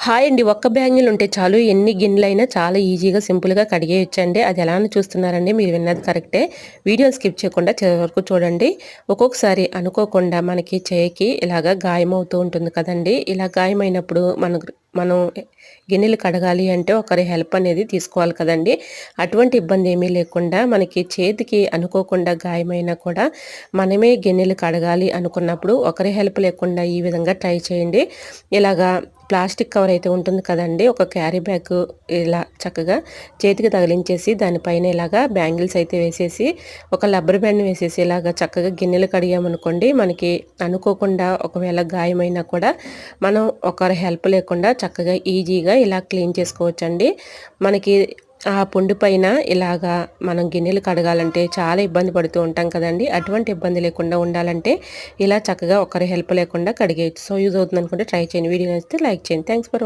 Hi అండి. ఒక్క bangle ఉంటే చాలు ఎన్ని గిన్నెలైనా చాలా ఈజీగా, సింపుల్‌గా కడిగేయొచ్చండి. అది ఎలా అని చూస్తున్నారండి? మీరు విన్నది కరెక్టే. వీడియోని స్కిప్ చేయకుండా చివరి వరకు చూడండి. ఒక్కొక్కసారి అనుకోకుండా మనకి చేయికి ఇలాగా గాయమవుతూ ఉంటుంది కదండీ! ఇలా గాయమైనప్పుడు మనం గిన్నెలు కడగాలి అంటే ఒకరి హెల్ప్ అనేది తీసుకోవాలి కదండీ! అటువంటి ఇబ్బంది ఏమీ లేకుండా మనకి చేతికి అనుకోకుండా గాయమైనా కూడా మనమే గిన్నెలు కడగాలి అనుకున్నప్పుడు ఒకరి హెల్ప్ లేకుండా ఈ విధంగా ట్రై చేయండి. ఇలాగా ప్లాస్టిక్ కవర్ అయితే ఉంటుంది కదండీ! ఒక క్యారీ బ్యాగ్ ఇలా చక్కగా చేతికి తగిలించేసి దానిపైన ఇలాగా బ్యాంగిల్స్ అయితే వేసేసి ఒక రబ్బర్ బ్యాండ్ వేసేసి ఇలాగ చక్కగా గిన్నెలు కడిగామనుకోండి మనకి అనుకోకుండా ఒకవేళ గాయమైనా కూడా మనం ఒకరి హెల్ప్ లేకుండా చక్కగా ఈజీగా ఇలా క్లీన్ చేసుకోవచ్చండి. మనకి ఆ పుండు పైన ఇలాగా మనం గిన్నెలు కడగాలంటే చాలా ఇబ్బంది పడుతూ ఉంటాం కదండీ! అటువంటి ఇబ్బంది లేకుండా ఉండాలంటే ఇలా చక్కగా ఒకరి హెల్ప్ లేకుండా కడిగేయచ్చు. సో యూజ్ అవుతుంది అనుకుంటే ట్రై చేయండి. వీడియో నచ్చితే లైక్ చేయండి. Thanks for